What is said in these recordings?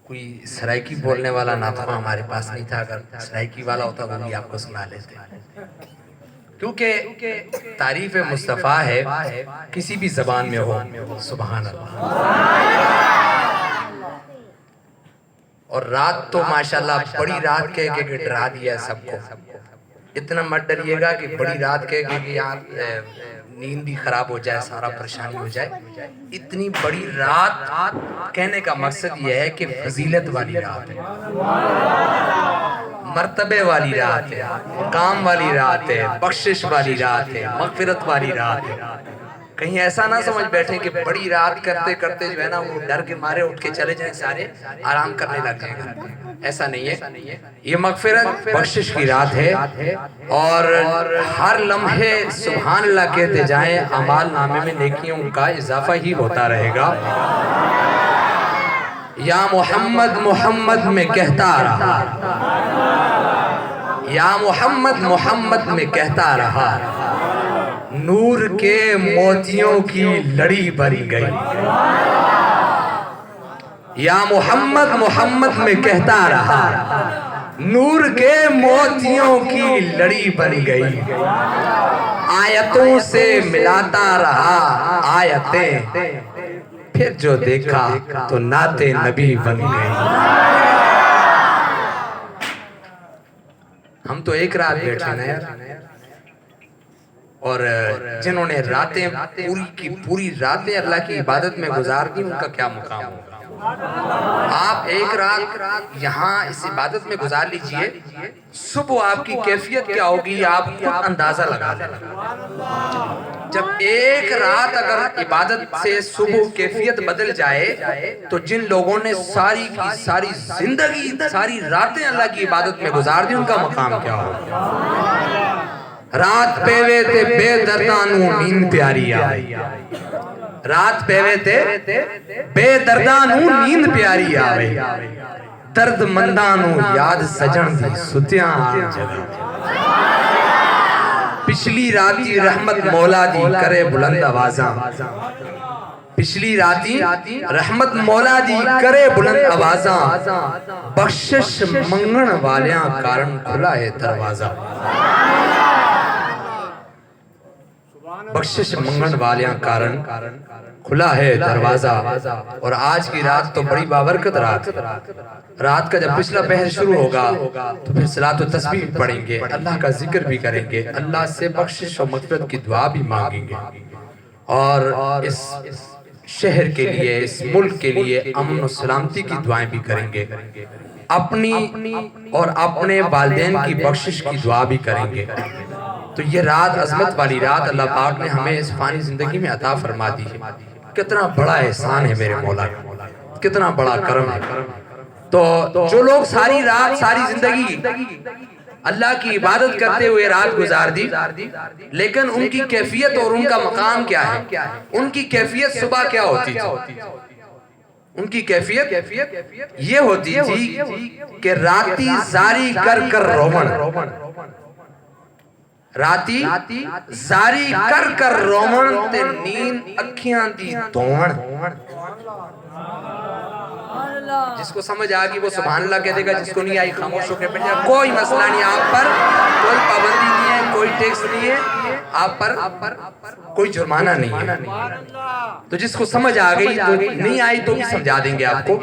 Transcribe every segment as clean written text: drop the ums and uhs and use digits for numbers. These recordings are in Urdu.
کوئی سرائکی بولنے والا ناخواں ہمارے پاس نہیں تھا، اگر سرائکی والا ہوتا وہ بھی آپ کو سنا لیتے، کیونکہ تعریف مصطفیٰ ہے کسی بھی زبان میں ہو، سبحان اللہ۔ اور رات تو ماشاءاللہ بڑی رات کہہ کے ڈرا دیا سب کو، اتنا مت ڈریے گا کہ بڑی رات کہہ کے یہاں نیند بھی خراب ہو جائے، سارا پریشانی ہو جائے۔ اتنی بڑی رات کہنے کا مقصد یہ ہے کہ فضیلت والی رات ہے، مرتبے والی رات ہے، مقام والی رات ہے، بخشش والی رات ہے، مغفرت والی رات ہے۔ کہیں ایسا نہ سمجھ بیٹھیں کہ بڑی رات کرتے کرتے جو ہے نا وہ ڈر کے مارے اٹھ کے چلے جائیں، سارے آرام کرنے لگ جائیں گے، ایسا نہیں ہے۔ یہ مغفرت بخشش کی رات ہے، اور ہر لمحے سبحان اللہ کہتے جائیں، اعمال نامے میں نیکیوں کا اضافہ ہی ہوتا رہے گا۔ یا محمد محمد میں کہتا رہا، یا محمد محمد میں کہتا رہا، نور کے موتیوں کی لڑی بن گئی۔ یا محمد محمد میں کہتا رہا، نور کے موتیوں کی لڑی بن گئی۔ آیتوں سے ملاتا رہا آیتیں، پھر جو دیکھا تو نعت نبی بن گئی۔ ہم تو ایک رات بیٹھے نا یار، اور جنہوں نے راتیں پوری کی پوری راتیں اللہ کی عبادت میں گزار دی، ان کا کیا مقام ہوگا۔ آپ ایک رات یہاں اس عبادت میں گزار لیجئے، صبح آپ کی کیفیت کیا ہوگی آپ خود اندازہ لگا لیں۔ جب ایک رات اگر عبادت سے صبح کیفیت بدل جائے تو جن لوگوں نے ساری کی ساری زندگی ساری راتیں اللہ کی عبادت میں گزار دی، ان کا مقام کیا ہوگا۔ رات پیوے تے بے دردانوں نیند پیاری آئی، رات پیوے تے بے دردانوں نیند پیاری آئی، درد مندانوں یاد سجن دی ستیاں آن جگہ۔ پچھلی راتی رحمت مولا دی کرے بلند آوازاں، پچھلی راتی رحمت مولا دی کرے بلند آوازاں، بخشش منگن والیاں کارن کھلا ہے دروازہ۔ بخشش منگن والیاں کارن کھلا ہے دروازہ۔ اور آج کی رات تو بڑی بابرکت رات کا جب پچھلا پہر شروع ہوگا تو پھر صلاۃ و تسبیح پڑھیں گے، اللہ کا ذکر بھی کریں گے، اللہ سے بخشش و مغفرت کی دعا بھی مانگیں گے، اور اس شہر کے لیے اس ملک کے لیے امن و سلامتی کی دعائیں بھی کریں گے، اپنی اور اپنے والدین کی بخشش کی دعا بھی کریں گے۔ تو یہ رات عظمت والی رات اللہ پاک نے ہمیں اس فانی زندگی میں عطا فرما دی ہے۔ کتنا بڑا احسان ہے میرے مولا کا، کتنا بڑا کرم ہے۔ تو جو لوگ ساری رات ساری زندگی اللہ کی عبادت کرتے ہوئے رات گزار دی، لیکن ان کی کیفیت اور ان کا مقام کیا ہے، ان کی کیفیت صبح کیا ہوتی تھی؟ ان کی کیفیت یہ ہوتی تھی کہ راتی زاری کر کر رومن، راتی زاری کر کر رومن تے نیند اکھیاں دی دوڑ۔ جس کو سمجھ آگی وہ سبحان اللہ کہہ دے گا، جس کو نہیں آئی خاموش ہو کے بیٹھ جائے، کوئی مسئلہ نہیں، آپ پر کوئی پابندی نہیں ہے، کوئی ٹیکس نہیں ہے، آپ پر کوئی جرمانہ نہیں ہے۔ تو جس کو سمجھ آ گئی تو نہیں آئی تو بھی سمجھا دیں گے آپ کو۔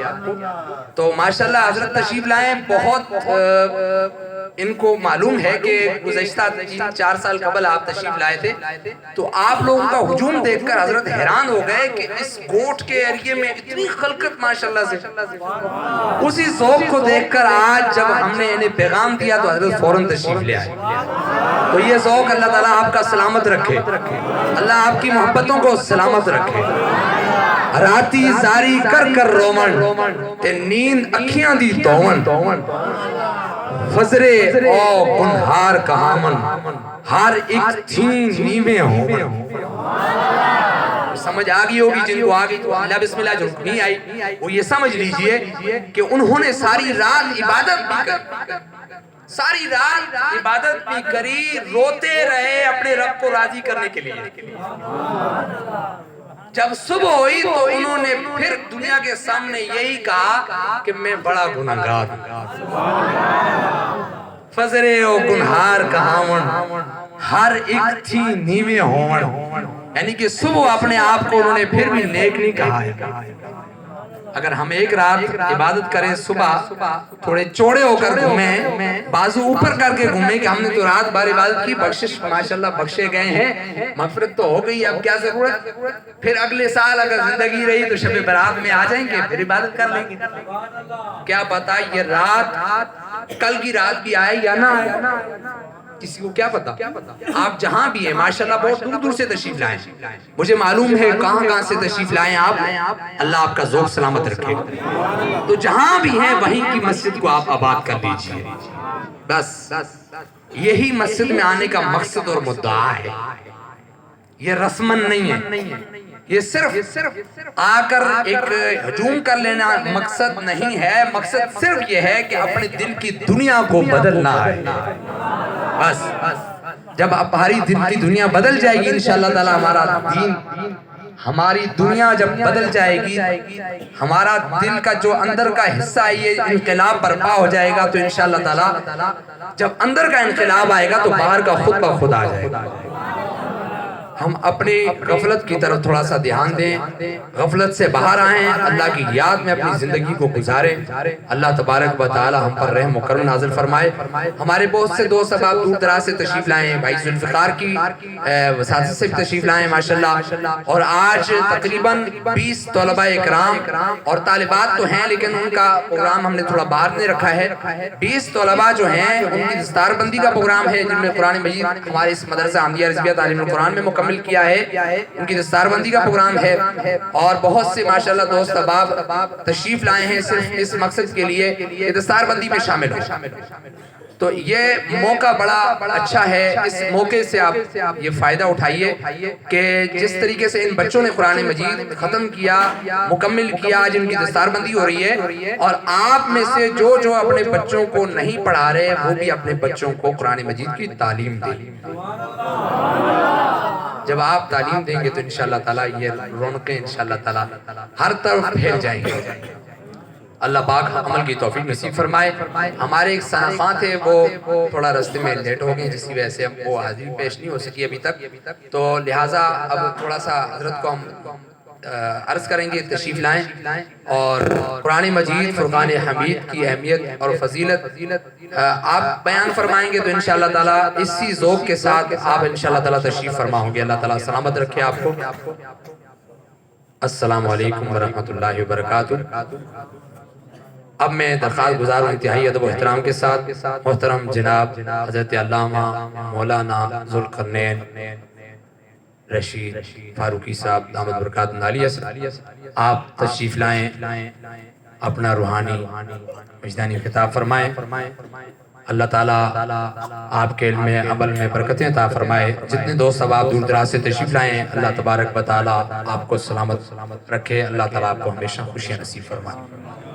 تو ماشاءاللہ حضرت تشریف لائیں، بہت ان کو معلوم ہے کہ گزشتہ 3-4 سال قبل آپ تشریف لائے تھے، تو آپ لوگوں کا ہجوم دیکھ کر حضرت حیران ہو گئے کہ اس گوٹ کے ایریے میں اتنی خلقت ماشاءاللہ سے۔ اسی ذوق کو دیکھ کر آج جب ہم نے انہیں پیغام دیا تو حضرت فوراً تشریف لے آئے۔ تو یہ ذوق اللہ تعالیٰ آپ کا سلامت رکھے، اللہ آپ کی محبتوں کو سلامت رکھے۔ راتی زاری کر کر رومن تے نیند اکھیاں دی دوڑ، فضرے او گنہار کہامن، ہر ایک تھیں نیویں ہوں۔ سمجھ آگئی ہوگی جن کو آگئی تو اللہ بسم اللہ، جن کو نہیں آئی وہ یہ سمجھ لیجئے کہ انہوں نے ساری رات عبادت بھی کری، ساری رات عبادت بھی کری، روتے رہے اپنے رب کو راضی کرنے کے لیے۔ جب صبح ہوئی تو انہوں نے پھر دنیا کے سامنے یہی کہا کہ میں بڑا گنہگار ہوں، فضرے و گنہار کہاون ہر ایک تھی نیوے ہون، یعنی کہ صبح اپنے آپ کو انہوں نے پھر بھی نیک نہیں کہا ہے۔ اگر ہم ایک رات عبادت کریں صبح تھوڑے چوڑے ہو کر گھومیں، بازو اوپر کر کے گھومیں کہ ہم نے تو رات بار عبادت کی، بخشش ماشاءاللہ بخشے گئے ہیں، مغفرت تو ہو گئی، اب کیا ضرورت، پھر اگلے سال اگر زندگی رہی تو شب برات میں آ جائیں گے، پھر عبادت کر لیں گے۔ کیا پتا یہ رات کل کی رات بھی آئے یا نہ آئے، کسی کو کیا پتا۔ آپ جہاں بھی ہیں ماشاءاللہ بہت دور دور سے تشریف لائیں، مجھے معلوم ہے کہاں سے تشریف لائیں آپ، اللہ آپ کا ذوق سلامت رکھے، تو جہاں بھی ہیں وہیں کی مسجد کو آپ آباد کر لیجئے، بس یہی مسجد میں آنے کا مقصد اور مدعا ہے، یہ رسمن نہیں ہے، یہ صرف آ کر ایک ہجوم کر لینا مقصد نہیں ہے، مقصد صرف یہ ہے کہ اپنے دل کی دنیا کو بدلنا ہے، بس جب ہماری دل کی دنیا بدل جائے گی انشاءاللہ تعالی ہمارا دین، ہماری دنیا جب بدل جائے گی، ہمارا دل کا جو اندر کا حصہ ہے یہ انقلاب برپا ہو جائے گا، تو انشاءاللہ تعالی جب اندر کا انقلاب آئے گا تو باہر کا خود بخود آ جائے گا۔ ہم اپنی غفلت کی طرف تھوڑا سا دھیان دیں، غفلت سے باہر آئیں، اللہ کی یاد میں اپنی زندگی کو گزاریں، اللہ تبارک و تعالی ہم پر رحم و کرم نازل فرمائے۔ ہمارے بہت سے دوست احباب دور دراز سے تشریف لائیں، بھائی ذوالفقار کی وساطت سے بھی تشریف لائیں ماشاءاللہ، اور آج تقریباً 20 طلباء اکرام اور طالبات تو ہیں لیکن ان کا پروگرام ہم نے تھوڑا باہر نے رکھا ہے، 20 طلباء جو ہیں ان کی دستار بندی کا پروگرام ہے، جن میں قرآن مجید ہمارے اس مدرسہ احمدیہ رضویہ تعلیم القرآن میں مکمل کیا ہے، ان کی دستار بندی کا پروگرام ہے، اور بہت سے ماشاءاللہ دوست احباب تشریف لائے ہیں صرف اس مقصد کے لیے کہ دستار بندی میں شامل ہو، تو یہ موقع بڑا اچھا ہے، اس موقع سے آپ یہ فائدہ اٹھائیے کہ جس طریقے سے ان بچوں نے قرآن مجید ختم کیا، مکمل کیا، جن کی دستار بندی ہو رہی ہے، اور آپ میں سے جو اپنے بچوں کو نہیں پڑھا رہے وہ بھی اپنے بچوں کو قرآن مجید کی تعلیم دیں۔ جب آپ تعلیم دیں گے تو انشاءاللہ تعالیٰ یہ رونقیں انشاءاللہ تعالیٰ ہر طرف پھیل جائیں گے۔ اللہ پاک عمل کی توفیق نصیب فرمائے۔ ہمارے ایک ثنا تھے وہ تھوڑا رستے میں لیٹ ہو گئے جس کی وجہ سے وہ حاضری پیش نہیں ہو سکی ابھی تک، تو لہٰذا اب تھوڑا سا حضرت کو ہم عرض کریں گے تشریف لائیں، اور قرآن مجید فرقان حمید کی اہمیت اور فضیلت آپ بیان فرمائیں گے تو انشاءاللہ تعالیٰ اسی ذوق کے ساتھ آپ انشاءاللہ تعالیٰ تشریف فرما ہوں گے۔ اللہ تعالیٰ سلامت رکھے آپ کو۔ السلام علیکم ورحمۃ اللہ وبرکاتہ۔ اب میں درخواست گزار ہوں انتہائی ادب و احترام کے ساتھ محترم جناب حضرت علامہ مولانا ذوالقرنین رشید فاروقی صاحب دامت برکات عالیہ سے آپ تشریف لائیں، اپنا روحانی وجدانی خطاب فرمائیں، اللہ تعالیٰ آپ کے علم عمل میں برکتیں عطا فرمائے۔ جتنے دوست اب آپ دور دراز سے تشریف لائیں اللہ تبارک و تعالیٰ آپ کو سلامت رکھے، اللہ تعالیٰ آپ کو ہمیشہ خوشیاں نصیب فرمائے۔